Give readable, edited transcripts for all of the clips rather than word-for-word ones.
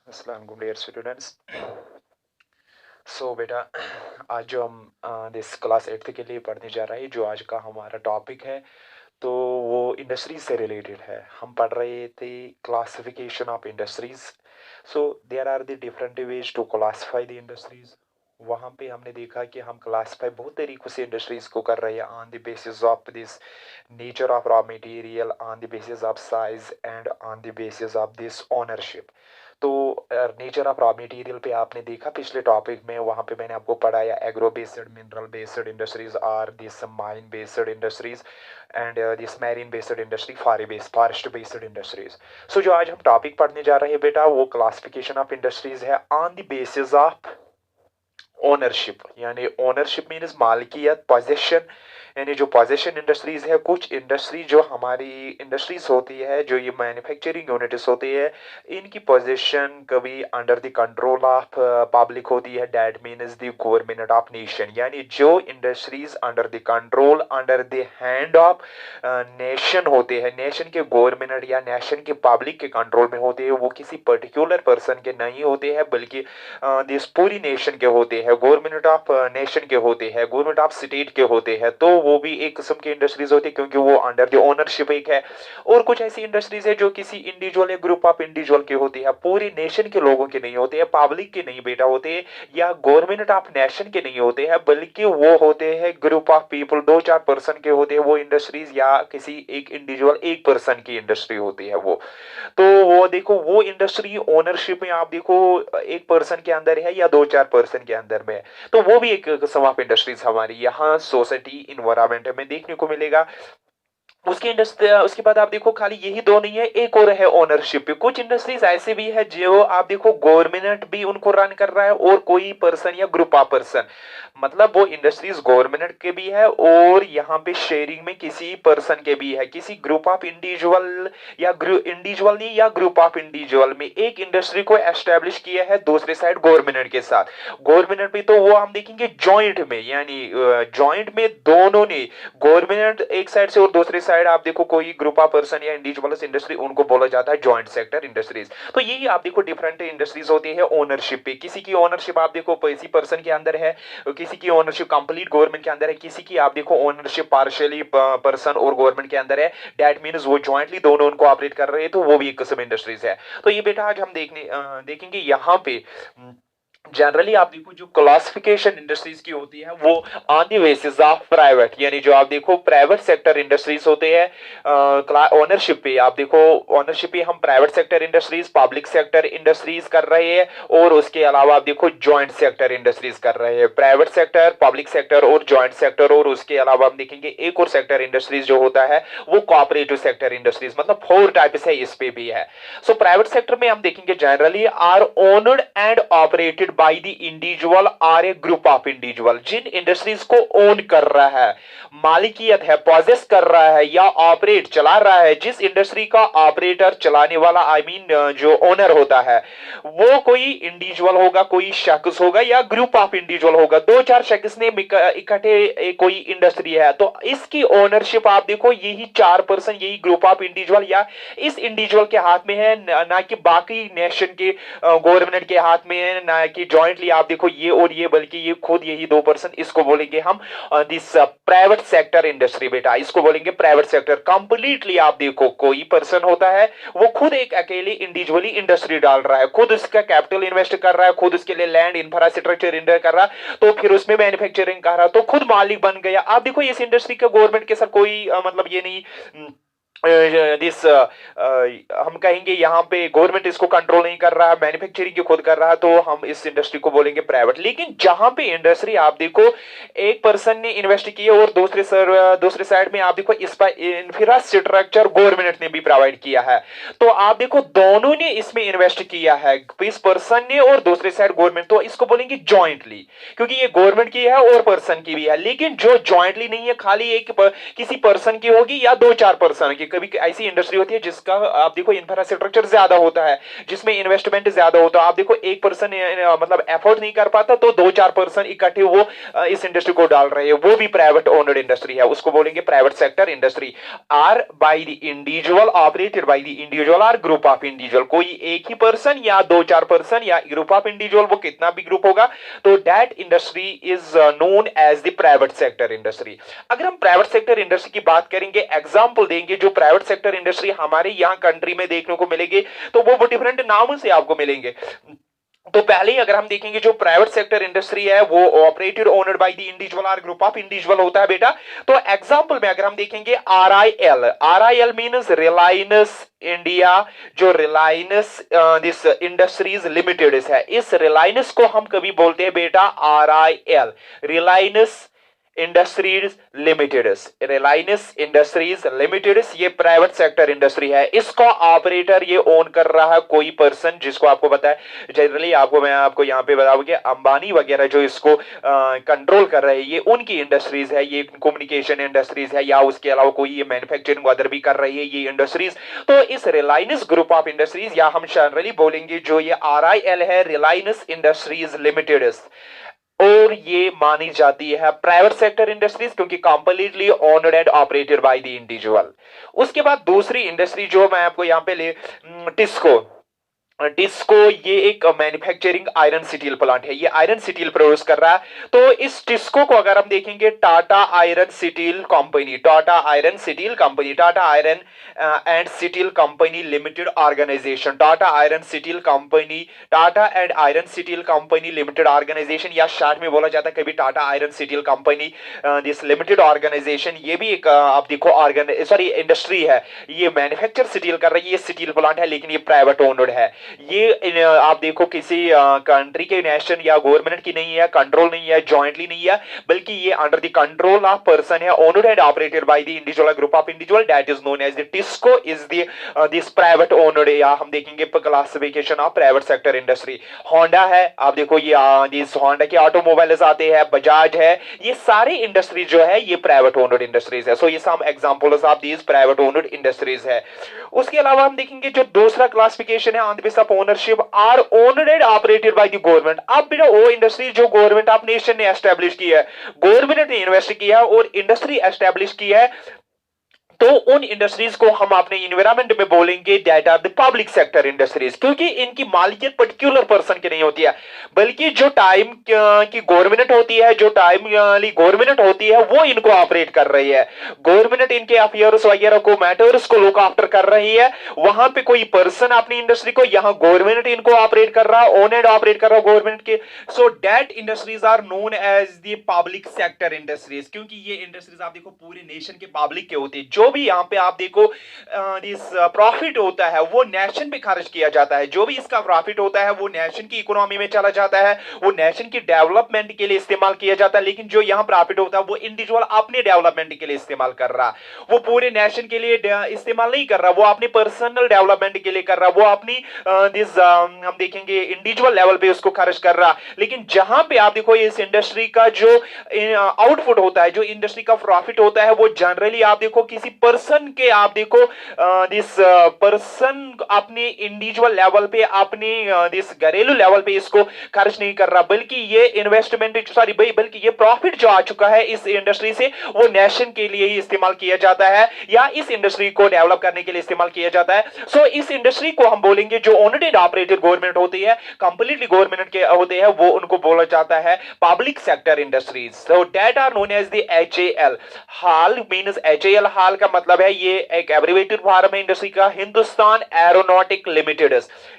अस्सलाम वालेकुम dear students. सो बेटा, आज जो हम दिस क्लास 8th के लिए पढ़ने जा रहे हैं, जो आज का हमारा टॉपिक है, तो वो इंडस्ट्रीज से रिलेटेड है। हम पढ़ रहे थे classification of industries. So there are the different ways to classify the industries. वहाँ पे हमने देखा कि हम क्लासिफाई बहुत तरीकों से इंडस्ट्रीज को कर रहे हैं on the basis of this nature of raw material, on the basis of size and on the basis of this ownership. तो नेचर ऑफ रॉ मटेरियल पे आपने देखा पिछले टॉपिक में, वहाँ पे मैंने आपको पढ़ाया agro based, mineral based industries are this mine based industries and this marine based industry, forest based industries. So जो आज हम टॉपिक पढ़ने जा रहे हैं बेटा, वो क्लासिफिकेशन ऑफ इंडस्ट्रीज है on the basis of ownership. यानी ओनरशिप मीन्स मालकियत, पोजेशन। यानी जो पोजेशन इंडस्ट्रीज है, कुछ इंडस्ट्री जो हमारी इंडस्ट्रीज होती है, जो ये मैन्युफैक्चरिंग यूनिट्स होती है, इनकी पोजेशन कभी under the control of public होती है, that means the government of nation. यानी जो industries under the control, under the hand of nation होते हैं, नेशन के गवर्नमेंट या नेशन के पब्लिक के कंट्रोल में होते हैं, वो किसी पर्टिकुलर पर्सन के नहीं होते हैं, बल्कि देश पूरी नेशन के होते हैं, गवर्नमेंट ऑफ नेशन के होते हैं, गवर्नमेंट ऑफ स्टेट के होते हैं। तो वो भी एक किस्म की इंडस्ट्रीज होती है, क्योंकि वो अंडर द ओनरशिप एक है। और कुछ ऐसी इंडस्ट्रीज है जो किसी इंडिविजुअल या ग्रुप ऑफ इंडिविजुअल की होती है, पूरी नेशन के लोगों के नहीं होते हैं, पब्लिक के नहीं बेटा होते, या गवर्नमेंट ऑफ नेशन के नहीं होते हैं, बल्कि वो होते हैं ग्रुप ऑफ पीपल, दो चार पर्सन के होते हैं वो इंडस्ट्रीज, या किसी एक इंडिविजुअल एक पर्सन की इंडस्ट्री होती है वो। तो वो देखो, वो इंडस्ट्री ओनरशिप में आप देखो एक पर्सन के अंदर है या दो चार पर्सन के अंदर में है, तो वो भी एक किस्म ऑफ इंडस्ट्रीज हमारी यहाँ सोसाइटी इन्वायरमेंट में देखने को मिलेगा। उसकी इंडस्ट्री, उसके बाद आप देखो खाली यही दो नहीं है, एक और है ओनरशिप पे। कुछ इंडस्ट्रीज ऐसे भी है जो आप देखो गवर्नमेंट भी उनको रन कर रहा है, और कोई पर्सन या ग्रुप ऑफ पर्सन, मतलब वो इंडस्ट्रीज गवर्नमेंट के भी है, और यहाँ पे शेयरिंग में किसी पर्सन के भी है, किसी ग्रुप ऑफ इंडिविजुअल या इंडिविजुअल नहीं या ग्रुप ऑफ इंडिविजुअल में एक इंडस्ट्री को एस्टेब्लिश किया है दूसरे साइड गवर्नमेंट के साथ। गवर्नमेंट भी तो वो हम देखेंगे जॉइंट में, यानी जॉइंट में दोनों ने, गवर्नमेंट एक साइड से और दूसरी साइड आप देखो कोई ग्रुप ऑफ पर्सन या इंडिविजुअल इंडस्ट्री, उनको बोला जाता है जॉइंट सेक्टर इंडस्ट्रीज। तो यही आप देखो डिफरेंट इंडस्ट्रीज होती है ओनरशिप पे। किसी की ओनरशिप आप देखो किसी पर्सन के अंदर है, किसी की ओनरशिप कंप्लीट गवर्नमेंट के अंदर है, किसी की आप देखो ओनरशिप पार्शियली पर्सन और गवर्नमेंट के अंदर है, दैट मींस वो जॉइंटली दोनों उनको ऑपरेट कर रहे हैं, तो वो भी एक किस्म इंडस्ट्रीज है। तो ये बेटा आज हम देखेंगे यहाँ पे। जनरली आप देखो जो क्लासिफिकेशन इंडस्ट्रीज की होती है, वो on the basis of private, यानी जो आप देखो प्राइवेट सेक्टर इंडस्ट्रीज होते हैं, ओनरशिप पे आप देखो, ओनरशिप पे हम private sector industries, public sector industries कर रहे हैं, और उसके अलावा आप देखो जॉइंट सेक्टर इंडस्ट्रीज कर रहे हैं, प्राइवेट सेक्टर, पब्लिक सेक्टर और जॉइंट सेक्टर। और उसके अलावा हम देखेंगे एक और सेक्टर इंडस्ट्रीज जो होता है वो कोऑपरेटिव सेक्टर इंडस्ट्रीज, मतलब 4 टाइप्स है इस पे भी है। सो प्राइवेट सेक्टर में हम देखेंगे generally are owned and operated by the individual or a group of individual. जिन इंडस्ट्रीज को ओन कर रहा है, मालिकियत है, पॉजेस कर रहा है या ऑपरेट चला रहा है, जिस इंडस्ट्री का ऑपरेटर चलाने वाला आई मीन जो ओनर होता है, वो कोई इंडिविजुअल होगा, कोई शख्स होगा या ग्रुप ऑफ इंडिविजुअल होगा, दो चार शख्स ने इकट्ठे कोई इंडस्ट्री है, तो इसकी ओनरशिप आप देखो यही चार पर्सन, यही ग्रुप ऑफ इंडिविजुअल या इस इंडिविजुअल के हाथ में है, ना कि बाकी नेशन के गवर्नमेंट के हाथ में है, ना कि जॉइंटली आप देखो ये और ये, बल्कि ये खुद यही दो पर्सन, इसको बोलेंगे हम दिस प्राइवेट सेक्टर इंडस्ट्री बेटा, इसको बोलेंगे प्राइवेट सेक्टर। कंप्लीटली आप देखो कोई पर्सन होता है, वो खुद एक अकेले इंडिविजुअली इंडस्ट्री डाल रहा है, खुद उसका कैपिटल इन्वेस्ट कर रहा है, खुद उसके लिए लैंड इंफ्रास्ट्रक्चर इन्वेस्ट कर रहा है, तो फिर उसमें मैन्युफैक्चरिंग कर रहा है, तो खुद मालिक बन गया। आप देखो इस इंडस्ट्री का गवर्नमेंट के साथ कोई मतलब ये नहीं, दिस हम कहेंगे यहाँ पे गवर्नमेंट इसको कंट्रोल नहीं कर रहा है, मैन्युफैक्चरिंग खुद कर रहा है, तो हम इस इंडस्ट्री को बोलेंगे प्राइवेट। लेकिन जहां पे इंडस्ट्री आप देखो एक पर्सन ने इन्वेस्ट किया, और दूसरे साइड में आप देखो इस पर इंफ्रास्ट्रक्चर गवर्नमेंट ने भी प्रोवाइड किया है, तो आप देखो दोनों ने इसमें इन्वेस्ट किया है, इस पर्सन ने और दूसरे साइड गवर्नमेंट, तो इसको बोलेंगे जॉइंटली, क्योंकि ये गवर्नमेंट की है और पर्सन की भी है। लेकिन जो जॉइंटली नहीं है, खाली एक किसी पर्सन की होगी या दो चार पर्सन की, कभी ऐसी इंडस्ट्री होती है जिसका आप देखो इंफ्रास्ट्रक्चर ज्यादा होता है, जिसमें इन्वेस्टमेंट ज्यादा होता है। आप देखो एक पर्सन मतलब एफोर्ड नहीं कर पाता तो दो चार पर्सन इकट्ठे वो इस इंडस्ट्री को डाल रहे हैं, वो भी प्राइवेट ओनर्ड इंडस्ट्री है, उसको बोलेंगे private sector industry. Or by the individual, operated by the individual or group of individual, कोई एक ही पर्सन या दो चार पर्सन या ग्रुप ऑफ इंडिविजुअल, वो कितना भी ग्रुप होगा, तो that industry is known as the private sector industry. अगर हम प्राइवेट सेक्टर इंडस्ट्री की बात करेंगे, एग्जांपल देंगे जो प्राइवेट सेक्टर इंडस्ट्री हमारे यहाँ कंट्री में देखने को मिलेगी, तो वो डिफरेंट नामों से आपको मिलेंगे। तो पहले ही अगर हम देखेंगे जो प्राइवेट सेक्टर इंडस्ट्री है वो operated honoured bye the individual और ग्रुप ऑफ इंडिविजुअल होता है बेटा। तो एग्जांपल में अगर हम देखेंगे RIL, RIL means Reliance India, जो रिलायंस दिस इंडस्ट्रीज लिमिटेड है, इस रिलायंस को हम कभी बोलते हैं बेटा RIL, Reliance industries limited. Reliance industries limited ये प्राइवेट सेक्टर इंडस्ट्री है, इसका ऑपरेटर ये ओन कर रहा है कोई पर्सन, जिसको आपको पता है जनरली, मैं आपको यहाँ पे बताऊं कि अंबानी वगैरह जो इसको कंट्रोल कर रहे हैं, ये उनकी इंडस्ट्रीज है, ये कम्युनिकेशन इंडस्ट्रीज है, या उसके अलावा कोई ये मैन्युफैक्चरिंग अदर भी कर रही है ये इंडस्ट्रीज। तो इस रिलायंस ग्रुप ऑफ इंडस्ट्रीज, या हम जनरली बोलेंगे जो ये RIL है, रिलायंस इंडस्ट्रीज लिमिटेड, और ये मानी जाती है प्राइवेट सेक्टर इंडस्ट्रीज क्योंकि completely owned and operated by the individual. उसके बाद दूसरी इंडस्ट्री जो मैं आपको यहाँ पे टिस्को, टिस्को ये एक मैन्युफैक्चरिंग आयरन स्टील प्लांट है, ये आयरन स्टील प्रोड्यूस कर रहा है। तो इस टिस्को को अगर हम देखेंगे, Tata iron steel company, Tata iron steel company, Tata iron and steel company limited organisation, Tata iron steel company, Tata and iron steel company limited organisation, या शॉर्ट में बोला जाता है कभी Tata iron steel company this limited organisation. ये भी एक आप देखो इंडस्ट्री है, ये मैन्युफैक्चर स्टील कर रही है, ये स्टील प्लांट है लेकिन ये प्राइवेट ओन्ड है। ये आप देखो किसी कंट्री के नेशन या गवर्नमेंट की नहीं है, कंट्रोल नहीं है, जॉइंटली नहीं है, बल्कि ये under the control of person है, owned and operated by the individual group of individual, that is known as the TISCO is this private owned, या हम देखेंगे classification of private sector industry. Honda है, आप देखो ये दिस होंडा के automobiles आते हैं, बजाज है, ये सारी इंडस्ट्री जो है ये प्राइवेट ओन्ड इंडस्ट्रीज है। सो ये some examples of this private owned industries है। उसके अलावा हम देखेंगे जो दूसरा क्लासिफिकेशन है on the basis of ownership are owned and operated by the government. अब बेटा वो इंडस्ट्री जो गवर्नमेंट ऑफ नेशन ने एस्टैब्लिश की है, गवर्नमेंट ने इन्वेस्ट किया और इंडस्ट्री एस्टैब्लिश की है, तो उन इंडस्ट्रीज को हम अपने इन्वायरमेंट में बोलेंगे that are the public sector industries, क्योंकि इनकी मालिकियत पर्टिकुलर पर्सन की नहीं होती है, बल्कि जो टाइम की गवर्नमेंट होती है, जो टाइम गवर्नमेंट होती है वो इनको ऑपरेट कर रही है। गवर्नमेंट इनके अफेयर्स वगैरह को, मैटर्स को लुक आफ्टर कर रही है, वहां पे कोई पर्सन अपनी इंडस्ट्री को, यहां गवर्नमेंट इनको ऑपरेट कर रहा है, ओन एंड ऑपरेट कर रहा है गवर्नमेंट के। So that industries are known as the public sector industries, क्योंकि ये इंडस्ट्रीज आप देखो पूरे नेशन के पब्लिक के होती है। जो भी यहाँ पे आप देखो इस प्रॉफिट होता है वो नेशन पे खर्च किया जाता है, जो भी इसका प्रॉफिट होता है वो नेशन की इकोनॉमी में चला जाता है, वो नेशन की डेवलपमेंट के लिए इस्तेमाल किया जाता है। लेकिन जो यहाँ प्रॉफिट होता है वो इंडिविजुअल अपने डेवलपमेंट के लिए इस्तेमाल कर रहा, वो पूरे नेशन के लिए इस्तेमाल नहीं कर रहा, वो अपनी पर्सनल डेवलपमेंट के लिए कर रहा, वो अपनी हम देखेंगे इंडिविजुअल लेवल पे उसको खर्च कर रहा। लेकिन जहां पे आप देखो इस इंडस्ट्री का जो आउटपुट होता है, जो इंडस्ट्री का प्रॉफिट होता है, वो जनरली आप देखो किसी पर्सन के, आप देखो दिस पर्सन अपने इंडिविजुअल लेवल पे, अपने दिस घरेलू लेवल पे इसको खर्च नहीं कर रहा, बल्कि ये इन्वेस्टमेंट बल्कि ये प्रॉफिट जो आ चुका है इस इंडस्ट्री से वो नेशन के लिए ही इस्तेमाल किया जाता है, या इस इंडस्ट्री को डेवलप करने के लिए इस्तेमाल किया जाता है। सो इस इंडस्ट्री को हम बोलेंगे जो ओन्ड एंड ऑपरेटेड गवर्नमेंट होती है, कंप्लीटली गवर्नमेंट के होते हैं, वो उनको बोला जाता है public sector industries. So that are known as the HAL। HAL means HAL, HAL का मतलब है ये एक एब्रिवेटेड फॉर्म है इंडस्ट्री का, Hindustan aeronautic limited.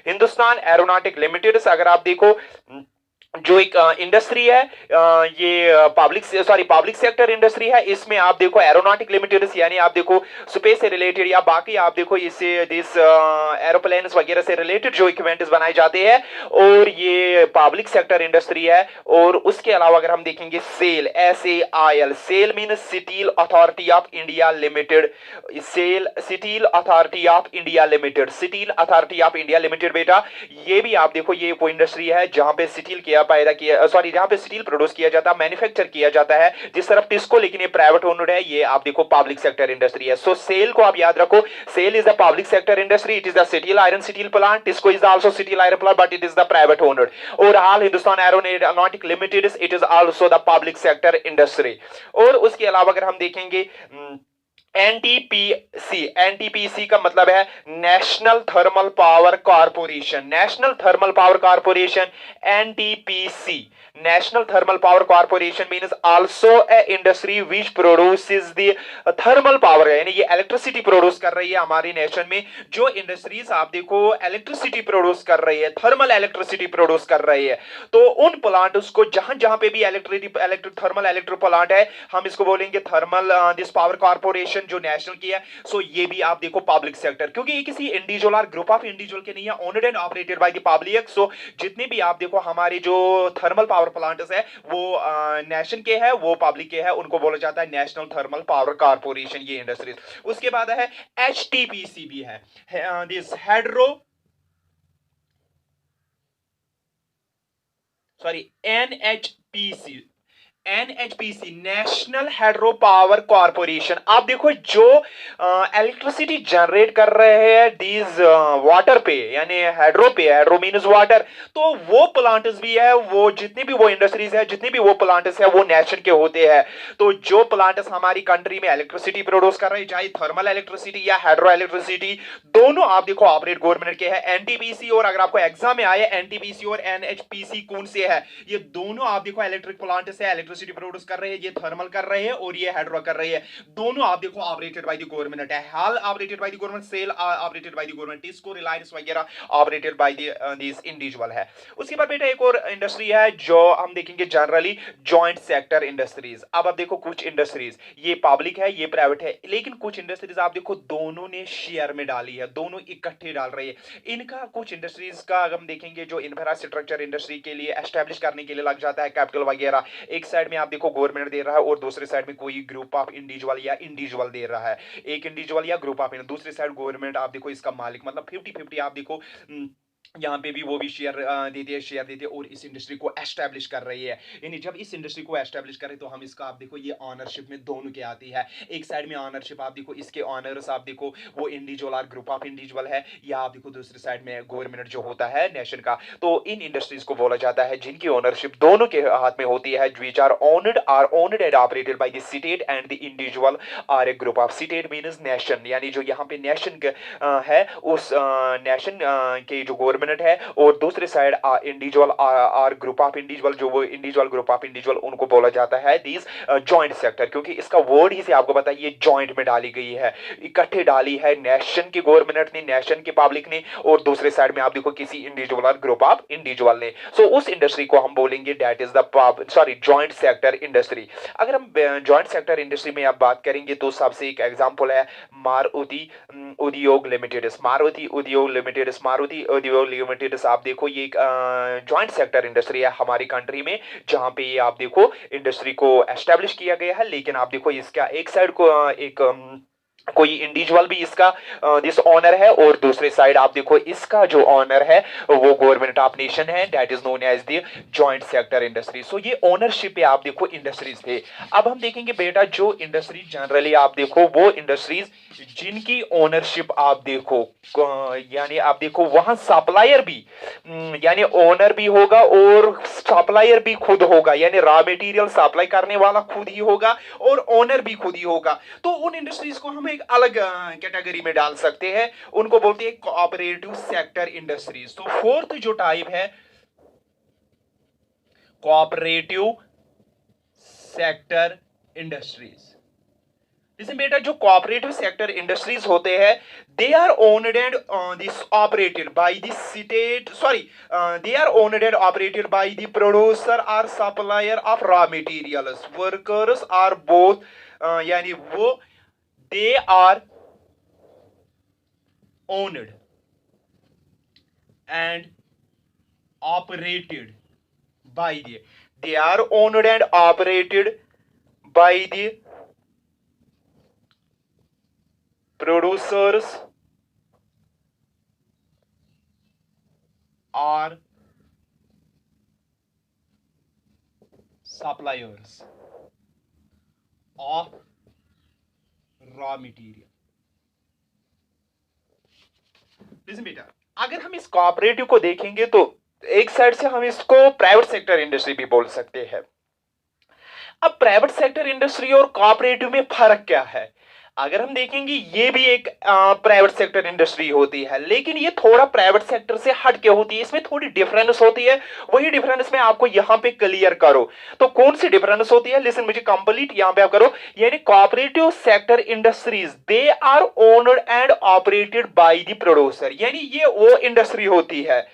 Hindustan aeronautic limited अगर आप देखो जो एक इंडस्ट्री है, ये पब्लिक सेक्टर इंडस्ट्री है, इसमें आप देखो एरोनॉटिक लिमिटेड यानी आप देखो स्पेस से रिलेटेड या बाकी आप देखो इससे दिस एरोप्लेन्स वगैरह से रिलेटेड जो इक्विपमेंट्स बनाए जाते हैं, और ये पब्लिक सेक्टर इंडस्ट्री है। और उसके अलावा अगर हम देखेंगे SAIL, SAIL, SAIL mean steel authority of India limited, SAIL steel authority of India limited, steel authority of India limited बेटा, ये भी आप देखो ये कोई इंडस्ट्री है जहां पे स्टील के पैदा किया, सॉरी जहां पे स्टील प्रोड्यूस किया जाता है, मैन्युफैक्चर किया जाता है जिस तरफ टिस्को, लेकिन ये प्राइवेट ओनड है, ये आप देखो पब्लिक सेक्टर इंडस्ट्री है। सो सेल को आप याद रखो, SAIL is the public sector industry, it is the steel iron steel plant, TISCO is also steel iron plant but it is the private owned. और HAL Hindustan aeronautic limited, it is also the public sector industry. और उसके अलावा अगर हम देखेंगे NTPC, NTPC का मतलब है national thermal power corporation, national thermal power corporation, NTPC, national thermal power corporation means also a industry which produces the thermal power, यानी ये इलेक्ट्रिसिटी प्रोड्यूस कर रही है हमारी नेशन में। जो इंडस्ट्रीज आप देखो इलेक्ट्रिसिटी प्रोड्यूस कर रही है, थर्मल इलेक्ट्रिसिटी प्रोड्यूस कर रही है, तो उन प्लांट्स को जहां जहां पे भी इलेक्ट्रिक थर्मल इलेक्ट्रिक प्लांट है, हम इसको बोलेंगे थर्मल दिस पावर कॉर्पोरेशन जो नेशनल की है। सो ये भी आप देखो पब्लिक सेक्टर, क्योंकि ये किसी इंडिविजुअल और ग्रुप ऑफ इंडिविजुअल के नहीं है, owned and operated by the public. So जितने भी आप देखो हमारे जो थर्मल पावर प्लांट्स है वो नेशन के है, वो पब्लिक के है, उनको बोला जाता है नेशनल थर्मल पावर कॉर्पोरेशन, ये इंडस्ट्रीज। उसके बाद है एचटीपीसी भी है, this hydro, sorry NHPC, NHPC national hydro power corporation. आप देखो जो इलेक्ट्रिसिटी जनरेट कर रहे हैं दीज वाटर पे, यानी हाइड्रो पे, हाइड्रो मीन्स वाटर, तो वो प्लांट्स भी है, वो जितनी भी वो इंडस्ट्रीज है, जितनी भी वो प्लांट्स है, वो नेशन के होते हैं। तो जो प्लांट्स हमारी कंट्री में इलेक्ट्रिसिटी प्रोड्यूस कर रहे हैं, चाहे थर्मल इलेक्ट्रिसिटी या हाइड्रो इलेक्ट्रिसिटी, दोनों आप देखो ऑपरेट गवर्नमेंट के हैं, एनटीपीसी। और अगर आपको एग्जाम में आए एनटीपीसी और एनएचपीसी कौन से है, ये दोनों आप देखो इलेक्ट्रिक प्लांट से इलेक्ट्रिसिटी प्रोड्यूस कर रहे हैं, ये थर्मल कर रहे हैं और ये हाइड्रो कर रहे हैं, दोनों आप देखो ऑपरेटेड बाय द गवर्नमेंट है। HAL operated by the government, SAIL operated by the government, TISCO, Reliance वगैरह ऑपरेटेड बाय दिस इंडिविजुअल है। उसके बाद बेटा एक और इंडस्ट्री है जो हम देखेंगे जनरली, जॉइंट सेक्टर इंडस्ट्रीज। अब आप देखो कुछ इंडस्ट्रीज ये पब्लिक है, ये प्राइवेट है, लेकिन कुछ इंडस्ट्रीज आप देखो दोनों ने शेयर में डाली है, दोनों इकट्ठे डाल रही है। इनका कुछ इंडस्ट्रीज का अगर हम देखेंगे जो इंफ्रास्ट्रक्चर इंडस्ट्री के लिए एस्टेब्लिश करने के लिए लग जाता है कैपिटल वगैरह, एक साइड में आप देखो गवर्नमेंट दे रहा है और दूसरे साइड में कोई ग्रुप ऑफ इंडिविजुअल या इंडिविजुअल दे रहा है, एक इंडिविजुअल या ग्रुप ऑफ, दूसरी साइड गवर्नमेंट आप देखो इसका मालिक, मतलब 50-50 आप देखो यहाँ पे भी वो भी शेयर देते हैं और इस इंडस्ट्री को एस्टैब्लिश कर रही है। यानी जब इस इंडस्ट्री को एस्टैब्लिश करे तो हम इसका आप देखो ये ऑनरशिप में दोनों के आती है। एक साइड में ऑनरशिप आप देखो इसके ऑनर्स आप देखो वो इंडिविजुअल और ग्रुप ऑफ इंडिविजुअल है, या आप देखो दूसरी साइड में गवर्नमेंट जो होता है नेशन का। तो इन इंडस्ट्रीज को बोला जाता है जिनकी ओनरशिप दोनों के हाथ में होती है, which are owned and operated by the state and the individual or a group of. State means nation, यानी जो यहाँ पे नेशन है उस नेशन के जो गवर्नमेंट है, और दूसरे साइड इंडिविजुअल और ग्रुप ऑफ इंडिविजुअल, जो वो इंडिविजुअल ग्रुप ऑफ इंडिविजुअल, उनको बोला जाता है दिस जॉइंट सेक्टर, क्योंकि इसका वर्ड ही से आपको पता है ये जॉइंट में डाली गई है, इकट्ठे डाली है नेशन की गवर्नमेंट ने, नेशन की पब्लिक ने, और दूसरे साइड में आप देखो किसी इंडिविजुअल और ग्रुप ऑफ इंडिविजुअल ने। सो उस इंडस्ट्री को हम बोलेंगे that is the joint sector industry. अगर हम जॉइंट सेक्टर इंडस्ट्री में आप बात करेंगे तो सबसे एक एग्जांपल है मारुति उद्योग लिमिटेड। मारुति उद्योग लिमिटेड, मारुति उद्योग लिमिटेड आप देखो ये एक जॉइंट सेक्टर इंडस्ट्री है हमारी कंट्री में, जहां पे ये आप देखो इंडस्ट्री को एस्टेब्लिश किया गया है। लेकिन आप देखो इसका एक साइड को एक कोई इंडिविजुअल भी इसका दिस ऑनर है, और दूसरे साइड आप देखो इसका जो ऑनर है वो गवर्नमेंट ऑफ नेशन है, that is known as the joint sector industry. So ये ओनरशिप पे आप देखो इंडस्ट्रीज थे। अब हम देखेंगे बेटा जो इंडस्ट्रीज जनरली आप देखो वो इंडस्ट्रीज जिनकी ओनरशिप आप देखो यानी आप देखो वहां सप्लायर भी यानी ओनर भी होगा और सप्लायर भी खुद होगा, यानी रॉ मटेरियल सप्लाई करने वाला खुद ही होगा और ओनर भी खुद ही होगा। तो उन इंडस्ट्रीज को हम एक अलग कैटेगरी में डाल सकते हैं, उनको बोलते हैं कोऑपरेटिव सेक्टर इंडस्ट्रीज। तो फोर्थ जो टाइप है कोऑपरेटिव सेक्टर इंडस्ट्रीज। जैसे बेटा जो कोऑपरेटिव सेक्टर इंडस्ट्रीज होते हैं they are owned and this operated by the state, sorry they are owned and operated by the producer और supplier of raw materials, workers are both, यानी वो they are owned and operated by the, they are owned and operated by the producers or suppliers of raw material. Listen बेटा, अगर हम इस cooperative को देखेंगे तो एक साइड से हम इसको प्राइवेट सेक्टर इंडस्ट्री भी बोल सकते हैं। अब प्राइवेट सेक्टर इंडस्ट्री और कोऑपरेटिव में फर्क क्या है? अगर हम देखेंगे ये भी एक प्राइवेट सेक्टर इंडस्ट्री होती है, लेकिन ये थोड़ा प्राइवेट सेक्टर से हट के होती है, इसमें थोड़ी डिफरेंस होती है। वही डिफरेंस मैं आपको यहां पे क्लियर करो तो कौन सी डिफरेंस होती है, लिसन मुझे कंप्लीट यहां पे आप करो। यानी cooperative sector industries they are owned and operated by the producer. यानी ये वो इंडस्ट्री होती है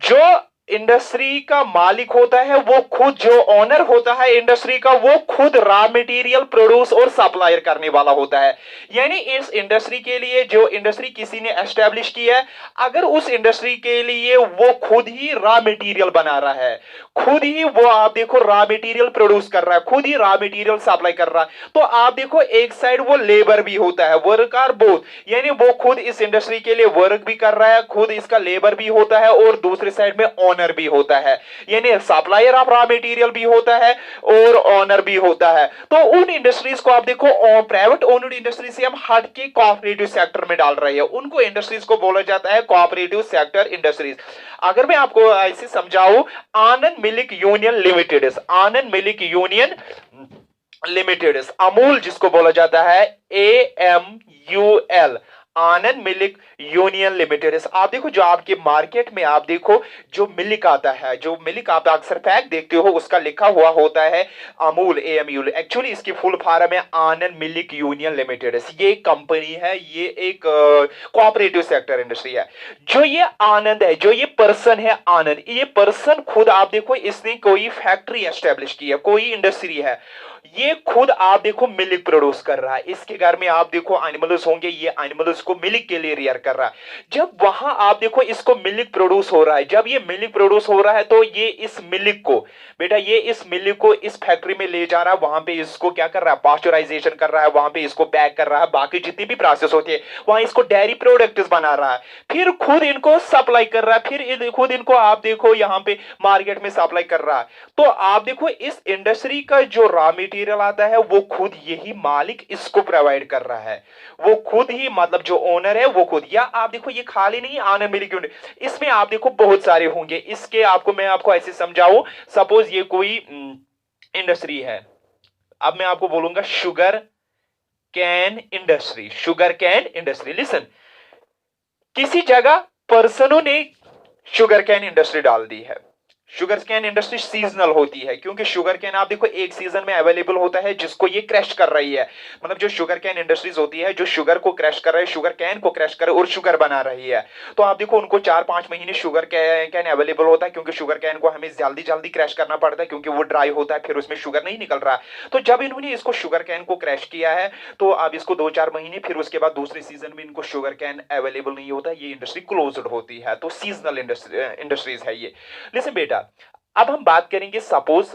जो इंडस्ट्री का मालिक होता है, वो खुद जो ओनर होता है इंडस्ट्री का, वो खुद रॉ मटेरियल प्रोड्यूस और सप्लायर करने वाला होता है। यानी इस इंडस्ट्री के लिए जो इंडस्ट्री किसी ने एस्टेब्लिश की है, अगर उस इंडस्ट्री के लिए वो खुद ही रॉ मटेरियल बना रहा है, खुद ही वो आप देखो रॉ मटेरियल प्रोड्यूस कर रहा है, खुद ही रॉ मटेरियल सप्लाई कर रहा है, तो आप देखो एक साइड वो लेबर भी होता है, वर्कर बोथ। यानी वो खुद इस इंडस्ट्री के लिए वर्क भी कर रहा है, खुद इसका लेबर भी होता है, और दूसरे साइड में ओनर भी होता है। यानी सप्लायर ऑफ रॉ मटेरियल भी होता है और ओनर भी होता है। तो उन इंडस्ट्रीज को आप देखो प्राइवेट ओन्ड इंडस्ट्री से हम हट के कोऑपरेटिव सेक्टर में डाल रहे हैं, उनको इंडस्ट्रीज को बोला जाता है कोऑपरेटिव सेक्टर इंडस्ट्रीज। अगर मैं आपको ऐसे समझाऊं, आनंद मिल्क यूनियन लिमिटेड, आनंद मिल्क यूनियन लिमिटेड, अमूल जिसको बोला जाता है AMUL, आनंद मिल्क यूनियन लिमिटेड। आप देखो जो आपके मार्केट में आप देखो जो मिल्क आता है, जो मिल्क आप अक्सर पैक देखते हो, उसका लिखा हुआ होता है अमूल AMUL। एक्चुअली इसकी फुल फॉर्म है आनंद मिल्क यूनियन लिमिटेड। ये कंपनी है, ये एक कोऑपरेटिव सेक्टर इंडस्ट्री है। जो ये आनंद है, जो ये पर्सन है आनंद, ये पर्सन खुद आप देखो इसने कोई फैक्ट्री एस्टेब्लिश की है, कोई इंडस्ट्री है, ये खुद आप देखो मिल्क प्रोड्यूस कर रहा है। इसके घर में आप देखो एनिमल्स होंगे, ये एनिमल्स को मिल्क के लिए रियर कर रहा है। जब वहां आप देखो इसको मिल्क प्रोड्यूस हो रहा है, जब ये मिल्क प्रोड्यूस हो रहा है तो ये इस मिल्क को बेटा, ये इस मिल्क को इस फैक्ट्री में ले जा रहा है, वहां पे इसको क्या कर रहा है, पास्चराइजेशन कर रहा है, वहां पे इसको पैक कर रहा है, बाकी जितनी भी प्रोसेस होती है वहां इसको डेयरी प्रोडक्ट्स बना रहा है, फिर खुद इनको सप्लाई कर रहा है, फिर खुद इनको आप देखो यहां पे मार्केट में सप्लाई कर रहा है। तो आप देखो इस इंडस्ट्री का जो रॉ मटेरियल आता है वो खुद यही मालिक इसको प्रोवाइड कर रहा है, वो खुद ही मतलब जो ओनर है वो खुद। या आप देखो ये खाली नहीं आनंद मिल्क यूनिट, इसमें आप देखो बहुत सारे होंगे। इसके आपको मैं आपको ऐसे समझाऊं, सपोज ये कोई इंडस्ट्री है, अब मैं आपको बोलूंगा sugar cane industry, sugar cane industry. Listen, किसी जगह पर्सनों ने शुगर कैन इंडस्ट्री डाल दी है। शुगर कैन इंडस्ट्री सीजनल होती है, क्योंकि शुगर कैन आप देखो एक सीजन में अवेलेबल होता है जिसको ये क्रैश कर रही है। मतलब जो शुगर कैन इंडस्ट्रीज होती है, जो शुगर को क्रैश कर रही है, शुगर कैन को क्रैश कर और शुगर बना रही है, तो आप देखो उनको 4-5 महीने शुगर कैन अवेलेबल होता है, क्योंकि शुगर कैन को हमें जल्दी जल्दी क्रैश करना पड़ता है, क्योंकि वो ड्राई होता है, फिर उसमें शुगर नहीं निकल रहा। तो जब इन्होंने इसको शुगर कैन को क्रैश किया है, तो अब इसको 2-4 महीने, फिर उसके बाद दूसरे सीजन में इनको शुगर कैन अवेलेबल नहीं होता, ये इंडस्ट्री क्लोज्ड होती है। तो सीजनल इंडस्ट्रीज है ये। लिसन बेटा, अब हम बात करेंगे, सपोज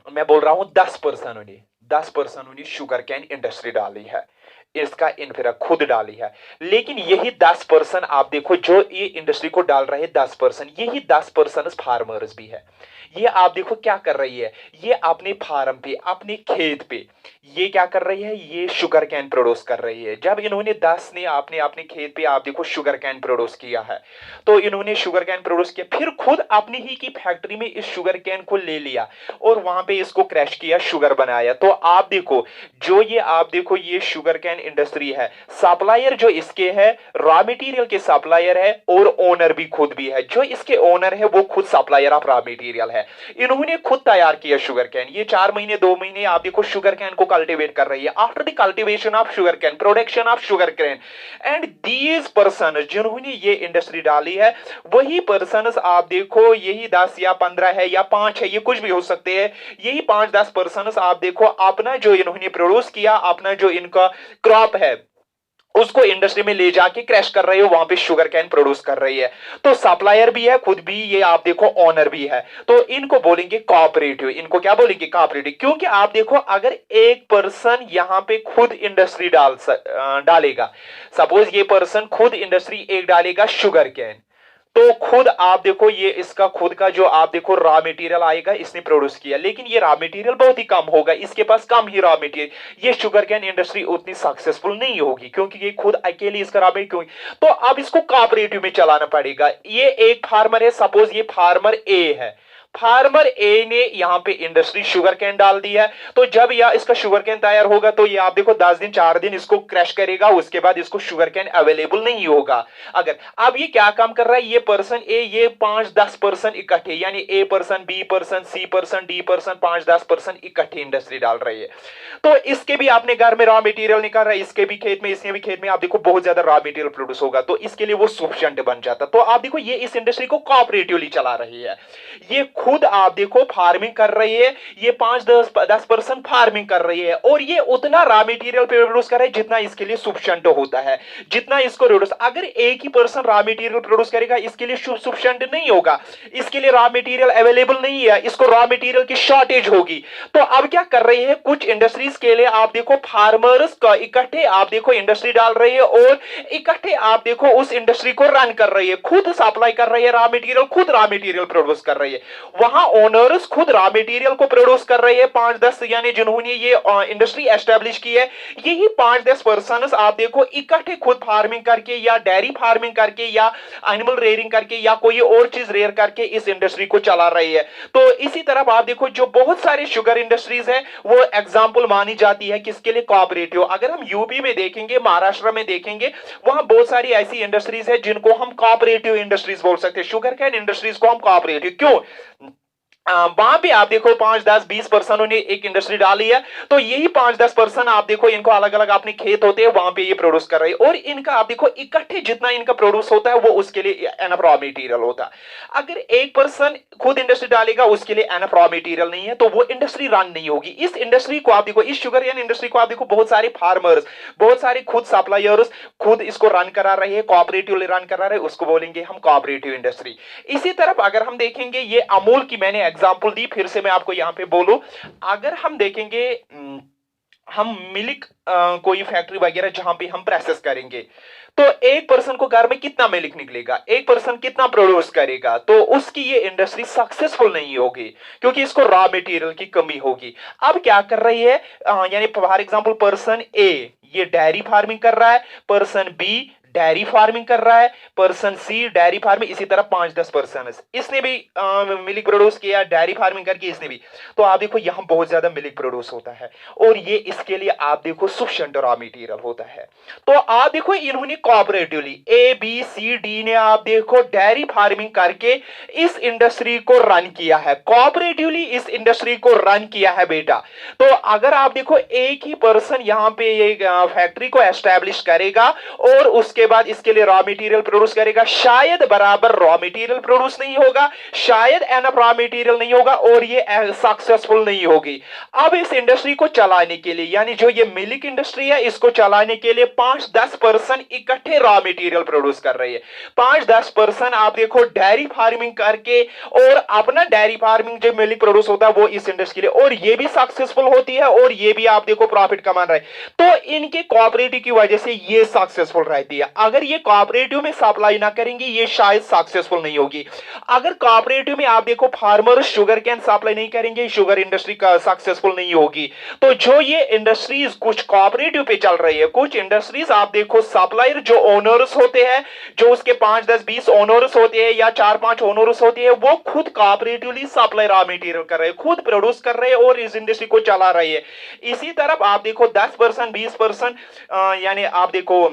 मैं बोल रहा हूं 10 पर्सनों ने शुगर कैन इंडस्ट्री डाली है, इसका इन्फ्रा खुद डाली है, लेकिन यही 10% आप देखो जो ये इंडस्ट्री को डाल रहे हैं 10%, यही 10% फार्मर्स भी है। ये आप देखो क्या कर रही है, ये अपने फार्म पे, अपने खेत पे ये क्या कर रही है, ये शुगर कैन प्रोड्यूस कर रही है। जब इन्होंने 10 ने आपने अपने खेत पे आप देखो शुगर कैन प्रोड्यूस किया है, तो इन्होंने शुगर कैन प्रोड्यूस किया, फिर खुद अपनी ही की फैक्ट्री में इस शुगर कैन को ले लिया और वहां पे इसको क्रैश किया, शुगर बनाया। तो आप देखो जो ये आप देखो ये शुगर कैन इंडस्ट्री है, सप्लायर जो इसके है रॉ मटेरियल के सप्लायर है, और ओनर भी खुद भी है। जो इसके ओनर है वो खुद सप्लायर ऑफ रॉ मटेरियल है। इन्होंने खुद तैयार किया शुगर कैन, ये 4 महीने 2 महीने आप देखो शुगर कैन को कल्टीवेट कर रही है। After the cultivation of sugar cane, production of sugar cane, and these person जिन्होंने ये इंडस्ट्री डाली है, वही पर्सन आप देखो यही 10 या 15 है या 5 है, ये कुछ भी हो सकते हैं, यही 5-10 पर्सन आप देखो अपना जो इन्होंने प्रोड्यूस किया, अपना जो इनका क्रॉप है उसको इंडस्ट्री में ले जाके क्रैश कर रही है, वहां पे शुगर कैन प्रोड्यूस कर रही है। तो सप्लायर भी है खुद भी, ये आप देखो ओनर भी है। तो इनको बोलेंगे कोऑपरेटिव, इनको क्या बोलेंगे, कोऑपरेटिव। क्योंकि आप देखो अगर एक पर्सन यहां पे खुद इंडस्ट्री डालेगा, सपोज ये पर्सन खुद इंडस्ट्री एक डालेगा शुगर कैन, तो खुद आप देखो ये इसका खुद का जो आप देखो रॉ मटेरियल आएगा इसने प्रोड्यूस किया, लेकिन ये रॉ मटेरियल बहुत ही कम होगा, इसके पास कम ही रॉ मटेरियल, ये शुगर कैन इंडस्ट्री उतनी सक्सेसफुल नहीं होगी क्योंकि ये खुद अकेले इसका रॉ मटेरियल क्यों। तो अब इसको कोऑपरेटिव में चलाना पड़ेगा। ये एक फार्मर है, सपोज ये फार्मर ए है, फार्मर ए ने यहां पे इंडस्ट्री शुगर कैन डाल दिया है, तो जब यह इसका शुगर कैन तैयार होगा तो ये आप देखो 10 दिन 4 दिन इसको क्रश करेगा, उसके बाद इसको शुगर कैन अवेलेबल नहीं होगा। अगर अब ये क्या काम कर रहा है, ये पर्सन ए ये 5-10% इकट्ठे, यानी A person B person C person D person 5-10% इकट्ठे इंडस्ट्री डाल रही है। तो इसके भी आपने घर में रॉ मटेरियल निकाल रहा है, इसके भी खेत में इसके भी खेत में आप देखो बहुत ज्यादा रॉ मटेरियल प्रोड्यूस होगा, तो इसके लिए वो सफिशिएंट बन जाता। तो आप देखो ये इस इंडस्ट्री को कोऑपरेटिवली चला रही है, ये खुद आप देखो फार्मिंग कर रही है, ये 5-10% फार्मिंग कर रही है, और ये उतना रॉ मटेरियल प्रोड्यूस कर रहा है जितना इसके लिए सफिशिएंट होता है, जितना इसको प्रोड्यूस। अगर एक ही पर्सन रॉ मटेरियल प्रोड्यूस करेगा इसके लिए सफिशिएंट नहीं होगा, इसके लिए रॉ मटेरियल अवेलेबल नहीं है, इसको रॉ मटेरियल की शॉर्टेज होगी। तो अब क्या कर रही है, कुछ इंडस्ट्रीज के लिए आप देखो फार्मर्स का इकट्ठे आप देखो इंडस्ट्री डाल रही है, और इकट्ठे आप देखो उस इंडस्ट्री को रन कर रही है, खुद सप्लाई कर रही है रॉ मटेरियल, खुद रॉ मटेरियल प्रोड्यूस कर रही है। वहां ओनर्स खुद रॉ मटेरियल को प्रोड्यूस कर रहे हैं 5-10, यानी जिन्होंने ये इंडस्ट्री एस्टेब्लिश की है, यही 5-10 पर्सन आप देखो इकट्ठे खुद फार्मिंग करके या डेयरी फार्मिंग करके या एनिमल रेयरिंग करके या कोई और चीज रेयर करके इस इंडस्ट्री को चला रही है। तो इसी तरह आप देखो जो बहुत सारे शुगर इंडस्ट्रीज है वो एग्जांपल मानी जाती है किसके लिए, कोऑपरेटिव। अगर हम यूपी में देखेंगे, महाराष्ट्र में देखेंगे, वहां बहुत सारी ऐसी इंडस्ट्रीज है जिनको हम कोऑपरेटिव इंडस्ट्रीज बोल सकते हैं। शुगर कैन इंडस्ट्रीज को हम कोऑपरेटिव क्यों, वहां पे आप देखो 5-10-20% ने एक इंडस्ट्री डाली है, तो यही 5-10% आप देखो इनको अलग अलग अपने खेत होते हैं वहां पे ये प्रोड्यूस कर रहे हैं, और इनका आप देखो इकट्ठे जितना इनका प्रोड्यूस होता है वो उसके लिए एनफ रॉ मटेरियल होता है। अगर एक पर्सन खुद इंडस्ट्री डालेगा उसके लिए एनफ रॉ मटेरियल नहीं है तो वो इंडस्ट्री रन नहीं होगी। इस इंडस्ट्री को आप देखो, इस शुगर कैन इंडस्ट्री को आप देखो बहुत सारे फार्मर्स, बहुत सारे खुद सप्लायर्स खुद इसको रन करा रहे हैं, कोऑपरेटिवली रन करा रहे हैं, उसको बोलेंगे हम कोऑपरेटिव इंडस्ट्री। इसी तरफ अगर हम देखेंगे, ये अमूल की मैंने एग्जांपल दी, फिर से मैं आपको यहां पे बोलूं, अगर हम देखेंगे हम मिल्क कोई फैक्ट्री वगैरह जहां पे हम प्रोसेस करेंगे, तो एक पर्सन को घर में कितना मिल्क निकलेगा, एक पर्सन कितना प्रोड्यूस करेगा, तो उसकी ये इंडस्ट्री सक्सेसफुल नहीं होगी क्योंकि इसको रॉ मटेरियल की कमी होगी। अब क्या कर रही है, यानी फॉर एग्जांपल पर्सन ए ये डेयरी फार्मिंग कर रहा है, पर्सन बी डेयरी फार्मिंग कर रहा है, पर्सन सी डेयरी फार्मिंग, इसी तरह 5-10 पर्सन इसने भी मिल्क प्रोड्यूस किया डेयरी फार्मिंग करके इसने भी, तो आप देखो यहां बहुत ज्यादा मिल्क प्रोड्यूस होता है, और ये इसके लिए आप देखो सफिशिएंट रॉ मटेरियल होता है। तो आप देखो इन्होंने cooperatively A B C D ने आप देखो डेयरी फार्मिंग करके इस इंडस्ट्री को रन किया है, कोऑपरेटिवली इस इंडस्ट्री को रन किया है बेटा। तो अगर आप देखो एक ही पर्सन यहां पे ये फैक्ट्री को एस्टेब्लिश करेगा और उसके बाद इसके लिए रॉ मटेरियल प्रोड्यूस करेगा, शायद बराबर रॉ मटेरियल प्रोड्यूस नहीं होगा, शायद एनफ रॉ मटेरियल नहीं होगा, और ये सक्सेसफुल नहीं होगी। अब इस इंडस्ट्री को चलाने के लिए, यानी जो ये मिल्क इंडस्ट्री है इसको चलाने के लिए 5-10% इकट्ठे रॉ मटेरियल प्रोड्यूस कर रही है, 5-10% आप देखो डेयरी फार्मिंग करके, और अपना डेयरी फार्मिंग जो मिल्क प्रोड्यूस होता है वो इस इंडस्ट्री के लिए, और ये भी सक्सेसफुल होती है और ये भी आप देखो प्रॉफिट कमा रहा है। तो इनके कोऑपरेटिव की वजह से ये सक्सेसफुल रहती है। अगर ये कोऑपरेटिव में सप्लाई ना करेंगे ये शायद सक्सेसफुल नहीं होगी। अगर कोऑपरेटिव में आप देखो फार्मर शुगर कैन सप्लाई नहीं करेंगे, शुगर इंडस्ट्री का सक्सेसफुल नहीं होगी। तो जो ये इंडस्ट्रीज कुछ कोऑपरेटिव पे चल रही है, कुछ इंडस्ट्रीज आप देखो सप्लायर जो ओनर्स होते हैं, जो उसके 5-10-20 ओनर्स होते हैं या 4-5 ओनर्स होते हैं, वो खुद कोऑपरेटिवली सप्लाई रॉ मटेरियल कर रहे हैं, खुद प्रोड्यूस कर रहे हैं और इस इंडस्ट्री को चला रही है। इसी तरफ आप देखो 10% 20% यानी आप देखो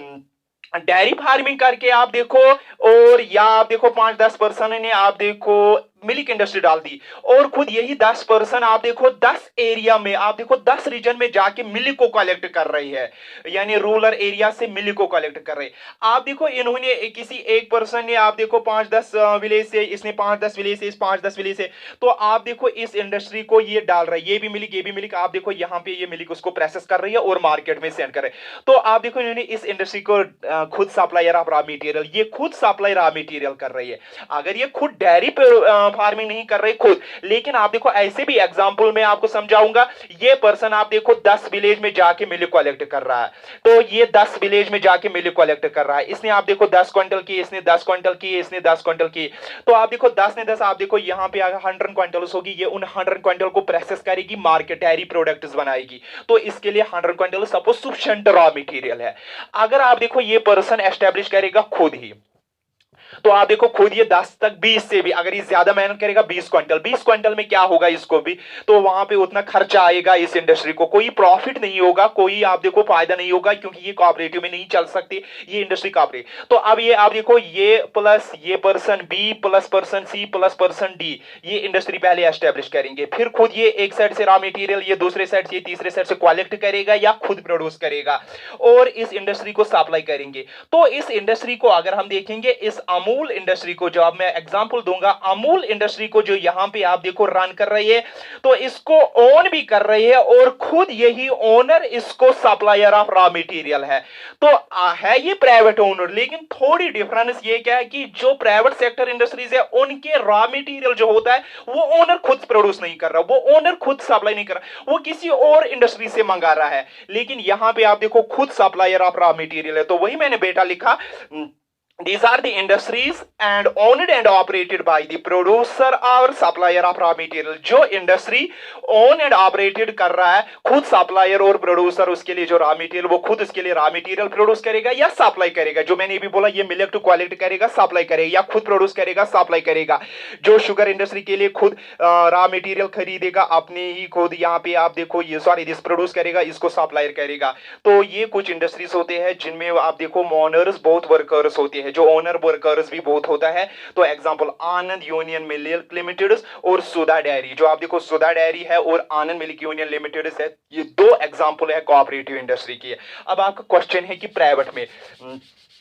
डेयरी फार्मिंग करके आप देखो, और या आप देखो 5-10% ने आप देखो मिल्क इंडस्ट्री डाल दी, और खुद यही 10% आप देखो 10 एरिया में आप देखो 10 रीजन में जाके मिल्क को कलेक्ट कर रही है, यानी रूरल एरिया से मिल्क को कलेक्ट कर रही है। आप देखो इन्होंने किसी एक पर्सन ने आप देखो 5-10 विलेज से, इसने 5-10 विलेज से, इस 5-10 विलेज से, तो आप देखो इस इंडस्ट्री को ये डाल रहा है, ये भी मिल्क ये भी मिल्क, आप देखो यहाँ पे ये मिल्क उसको प्रोसेस कर रही है और मार्केट में सेंड कर रहे हैं। तो आप देखो इन्होंने इस इंडस्ट्री को खुद सप्लायर ऑफ रॉ मटेरियल, ये खुद सप्लाई रॉ मटेरियल कर रही है। अगर ये खुद डेयरी फार्मिंग नहीं कर रहे खुद, लेकिन आप देखो ऐसे भी एग्जांपल में आपको समझाऊंगा। ये पर्सन आप देखो 10 विलेज में जाके मिल्क कलेक्ट कर रहा है, तो ये 10 विलेज में जाके मिल्क कलेक्ट कर रहा है, इसने आप देखो 10 क्विंटल की, इसने 10 क्विंटल की, इसने 10 क्विंटल की, तो आप देखो 10 ने 10, आप देखो यहाँ पे अगर 100 क्विंटल्स होगी, ये उन 100 क्विंटल को प्रोसेस करेगी, मार्केट डेयरी प्रोडक्ट्स बनाएगी, तो इसके लिए 100 quintal suppose sufficient raw material है। अगर आप देखो ये पर्सन एस्टेब्लिश करेगा खुद ही, तो आप देखो खुद ये 10 तक 20 से भी अगर ये ज्यादा मेहनत करेगा, 20 क्विंटल, 20 क्विंटल में क्या होगा इसको भी, तो वहां पे उतना खर्चा आएगा, इस इंडस्ट्री को कोई प्रॉफिट नहीं होगा, कोई आप देखो फायदा नहीं होगा, क्योंकि ये कोऑपरेटिव में नहीं चल सकती, ये इंडस्ट्री कोऑपरेटिव। तो अब ये आप देखो ये प्लस ये person B plus person C plus person D, ये इंडस्ट्री पहले एस्टेब्लिश करेंगे, फिर खुद ये एक साइड से रॉ मटेरियल, ये दूसरे साइड से, तीसरे साइड से कलेक्ट करेगा या खुद प्रोड्यूस करेगा और इस इंडस्ट्री को सप्लाई करेंगे। तो इस इंडस्ट्री को अगर हम देखेंगे, इस अमूल इंडस्ट्री को, जो अब मैं एग्जांपल दूंगा, अमूल इंडस्ट्री को जो यहां पे आप देखो रन कर रही है, तो इसको ओन भी कर रही है और खुद यही ओनर इसको सप्लायर ऑफ रॉ मटेरियल है। तो है ये प्राइवेट ओनर, लेकिन थोड़ी डिफरेंस ये क्या है कि जो प्राइवेट सेक्टर इंडस्ट्रीज है उनके रॉ मटेरियल जो होता है वो ओनर खुद प्रोड्यूस नहीं कर रहा, वो ओनर खुद सप्लाई नहीं कर रहा, वो किसी और इंडस्ट्री से मंगा रहा है, लेकिन यहां पे आप देखो खुद सप्लायर ऑफ रॉ मटेरियल है। तो वही मैंने बेटा लिखा, these are the industries and owned and operated by the producer or supplier of raw material। जो इंडस्ट्री ओन एंड ऑपरेटेड कर रहा है, खुद सप्लायर और प्रोड्यूसर, उसके लिए जो रॉ मटेरियल वो खुद उसके लिए रॉ मटेरियल प्रोड्यूस करेगा या सप्लाई करेगा, जो मैंने भी बोला, ये मिल्क टू क्वालिटी करेगा, सप्लाई करेगा या खुद प्रोड्यूस करेगा, सप्लाई करेगा। जो शुगर इंडस्ट्री के लिए खुद रॉ मटेरियल खरीदेगा, अपने ही खुद यहाँ पे आप देखो ये सॉरी दिस प्रोड्यूस करेगा, इसको सप्लायर करेगा। तो ये कुछ इंडस्ट्रीज होते हैं जिनमें आप देखो ओनर्स बहुत वर्कर्स होते हैं, जो ओनर वर्कर्स भी बहुत होता है। तो एग्जांपल आनंद यूनियन मिल्क लिमिटेड और सुधा डेयरी, जो आप देखो सुधा डेयरी है और आनंद मिल्क यूनियन लिमिटेड है, ये दो एग्जांपल है कोऑपरेटिव इंडस्ट्री की। अब आपका क्वेश्चन है कि प्राइवेट में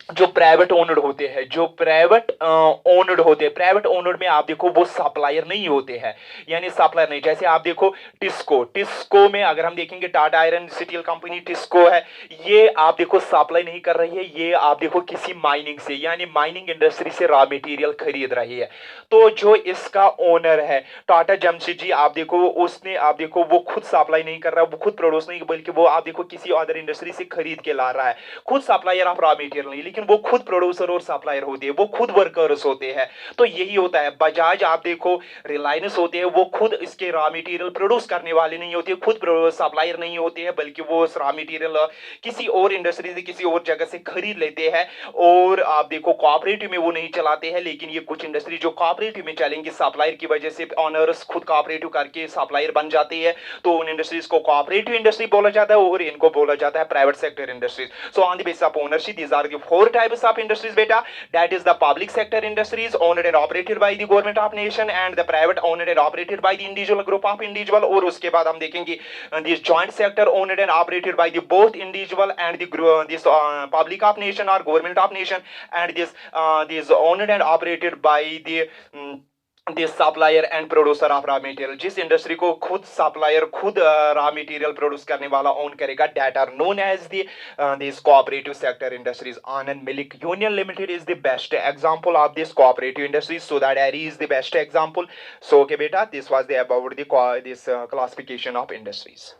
जो प्राइवेट ओनर्ड होते हैं, जो प्राइवेट ओनर्ड होते हैं, प्राइवेट ओनर्ड में आप देखो वो सप्लायर नहीं होते हैं, यानी सप्लायर नहीं। जैसे आप देखो टिस्को में अगर हम देखेंगे, Tata iron steel company TISCO है, ये आप देखो सप्लाई नहीं कर रही है, ये आप देखो किसी माइनिंग से, यानी माइनिंग इंडस्ट्री से रॉ मटेरियल खरीद रही है। तो जो इसका ओनर है टाटा जमशेदजी, आप देखो उसने आप देखो वो खुद सप्लाई नहीं कर रहा है, वो खुद प्रोड्यूस नहीं, बल्कि वो आप देखो किसी अदर इंडस्ट्री से खरीद के ला रहा है, खुद सप्लायर ऑफ रॉ मटेरियल नहीं, लेकिन वो खुद प्रोड्यूसर और सप्लायर होते हैं, वो खुद वर्कर्स होते हैं। तो यही होता है। बजाज आप देखो, रिलायंस होते हैं, वो खुद इसके रॉ मटेरियल प्रोड्यूस करने वाले नहीं होते, खुद सप्लायर नहीं होते हैं, बल्कि वो रॉ मटेरियल किसी और इंडस्ट्री से, किसी और जगह से खरीद लेते हैं और आप देखो कोऑपरेटिव में वो नहीं चलाते हैं। लेकिन ये कुछ इंडस्ट्री जो कोऑपरेटिव में चलेंगे, सप्लायर की वजह से ओनर्स खुद कोऑपरेटिव करके सप्लायर बन जाते हैं, तो उन इंडस्ट्रीज को कोऑपरेटिव इंडस्ट्री बोला जाता है और इनको बोला जाता है private sector industries. So on the basis of ownership, these are the 4 types of industries beta, that is the public sector industries owned and operated by the government of nation, and the private owned and operated by the individual group of individual। और उसके बाद हम देखेंगे this joint sector owned and operated by the both individual and the this public of nation or government of nation, and this owned and operated by the supplier and producer of raw material. जिस industry को खुद supplier, खुद raw material produce करने वाला own करेगा, that are known as this cooperative sector industries. Anand milk union limited is the best example of this cooperative industries, Sudha dairy is the best example. So okay बेटा, this was the about this classification of industries.